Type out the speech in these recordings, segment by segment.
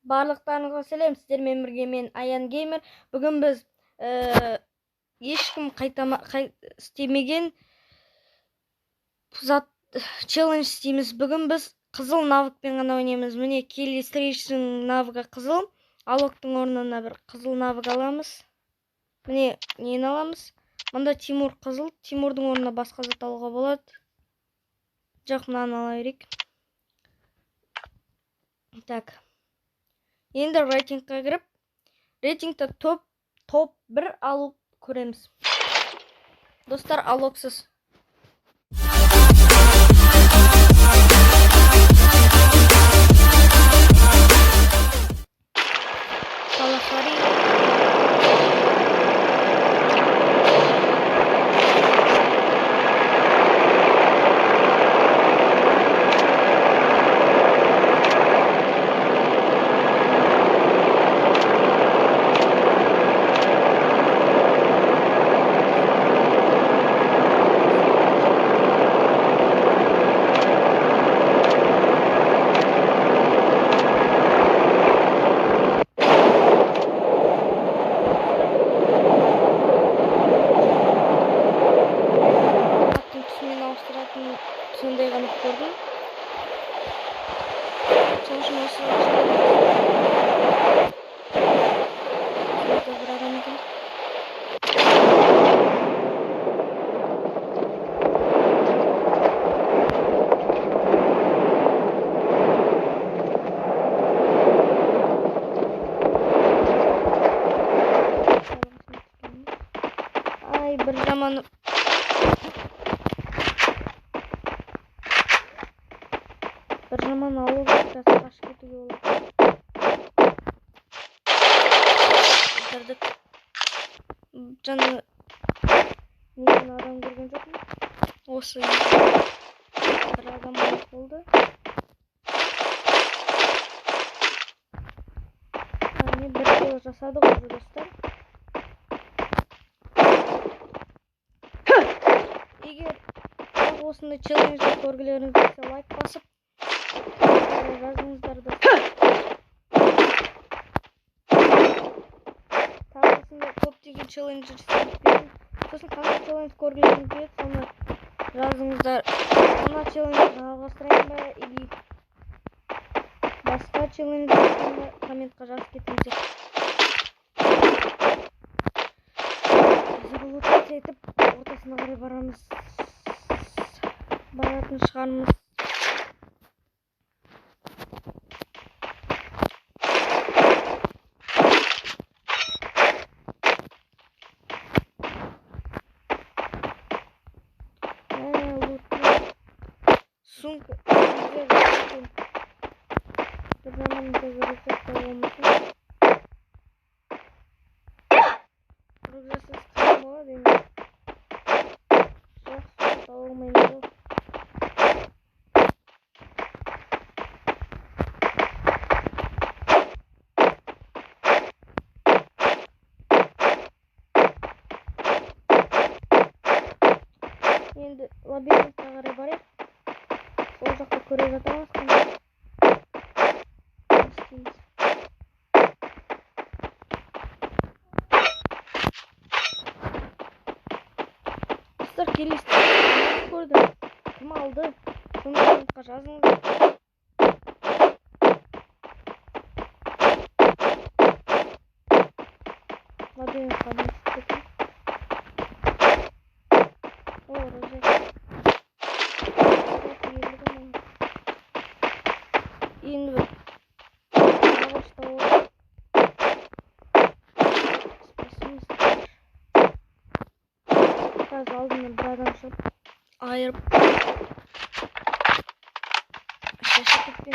Барлықтарыңызға сәлем, сіздермен бірге мен Аян Геймер. Бүгін біз ешкім істемеген челлендж істейміз. Бүгін біз қызыл навыкпен ғана ойнаймыз. Міне Келли Стрейчтің навыгы қызыл. Алоктың орнына бір қызыл навык аламыз. Міне нені аламыз? Мұнда Тимур қызыл. Тимурдың орнына басқа зат алуға болады. Жоқ, мынаны ала берейік. Так. Енді рейтингқа кіріп, рейтингті топ 1 алу көреміз. Достар, алоксыз. Сондай ғана көрдім. Сол үшін осы бір адам екен. Ай, бір жаманы алу biraz kaç kötü olur. Bitirdik. Canı neden adam görgen yok mu? Olsun. Bir adam oldu. Yani bir kilo жасадық уже достар. Егер осындай челленджді көргілеріңіз келсе, лайк басып жазыңыздар достар. Тағысында көптеген челлендж істеймін. Сосын қандай челлендж көргілеріңіз келеді, соны жазыңыздар. Ана челлендж жалғастырайын ба, или басқа челлендж жасайын ба, комментқа жазып кетіңіздер. Біз лутация етіп, ортасына қарай баратын шығармыз. Сумка. Bir zaman da görecek olmasın. Progressiz kalma değil mi? Çok olmayınca. Şimdi labirent ağrı var ya. Sol жақта көре жатамыз қандай істейміз. Достар, келесті көрді. Кім алды? Соны комментқа жазыңыздар. Лабиринт қандай істейтін. О, розет. Енді бір ағашта olur. Қазір алдымнан бір адам шығып айырып шашып кетпен.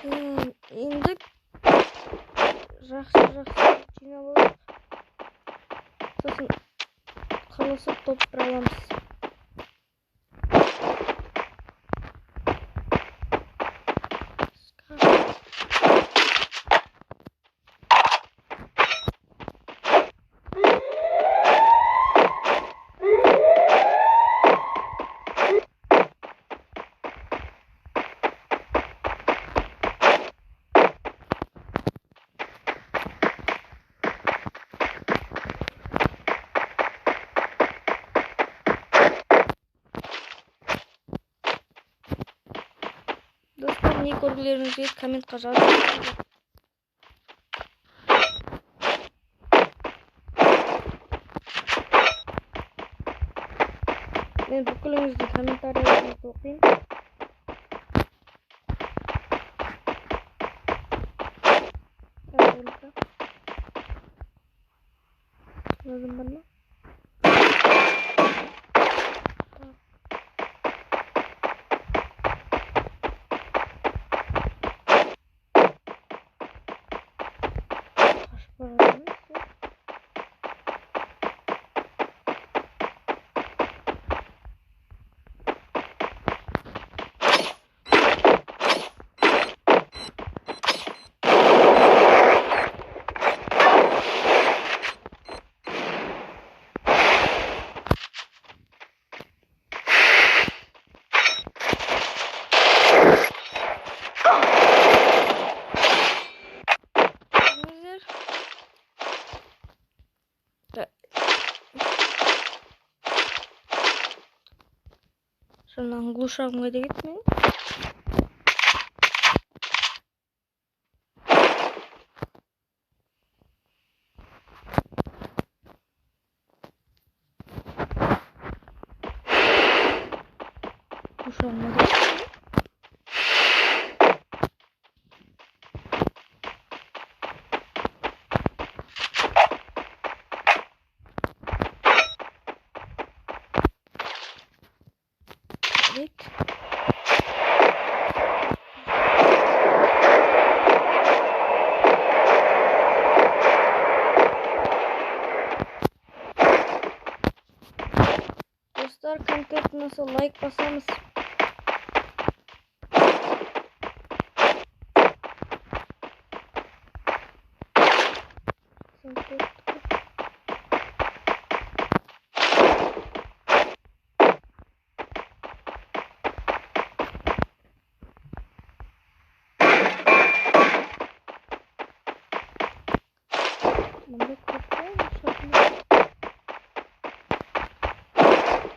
Енді жақсы жинап алайық. Сосын құрылысып толтыра аламыз. Достар, не көргілеріңіз келсе комментқа жазыңыздар. Мен бүкіліңіздің комментарийлеріңізді оқимын. Yazın bana. Kaç para vermiş? Şundan gluşağımı da gitmeyin. Gluşağımı da gitmeyin. Evet. Dostlar, kontent nasıl, like basamız.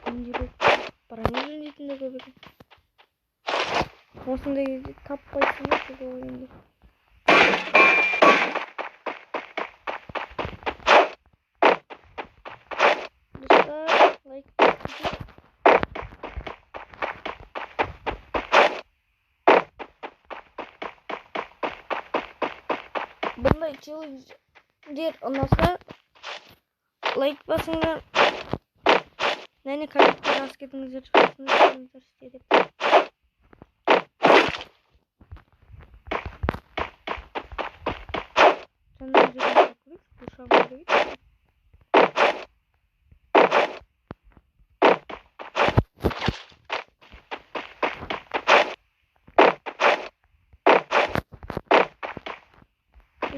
Bunda паранойя дейтін де көп екен. Осындай таппайсың ба енді. Достар, лайк басыңыздар. Бұндай челлендждер ұнаса лайк басыңдар. Нәне комментке жазып кетіңіздер, шығасыңыздар істе деп. Жаңа жерден көрейік, глушағымды көрейік.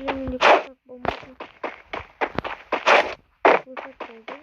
Менде глушақ болмайды. Глушақ болды.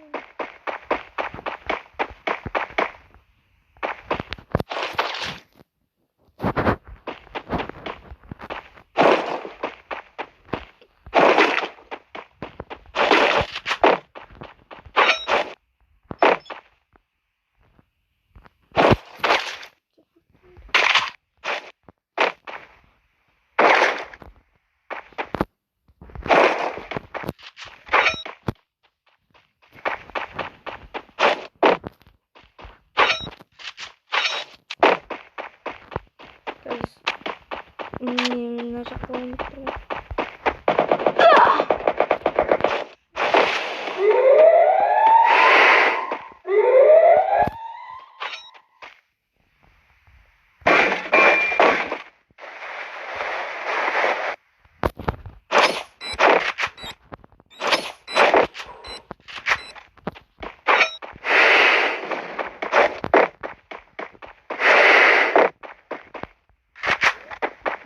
Mına жақта ойнап тұрмын.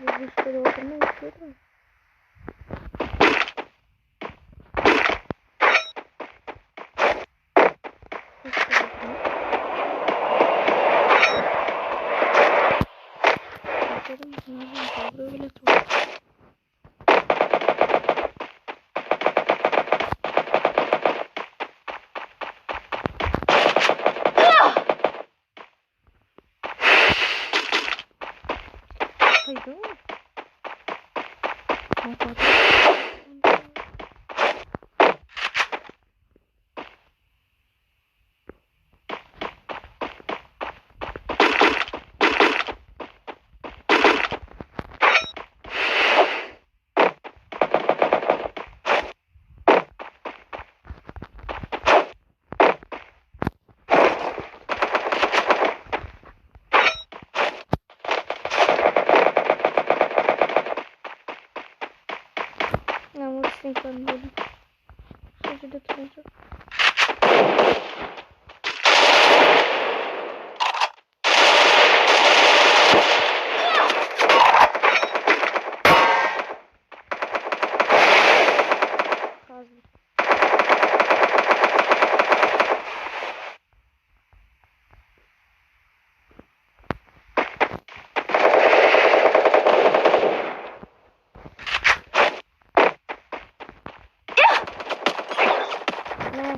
Biz üstte doldurmayı istiyorum. Haydi. Ama kesinlikle böyle. Şöyle de tutacağım. Kazdım. Ne?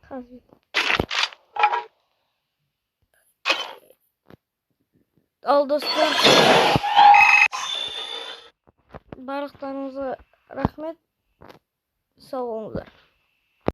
Kazdım. Al dostlar. Bardaklarınıza rahmet. Sağ olunlar.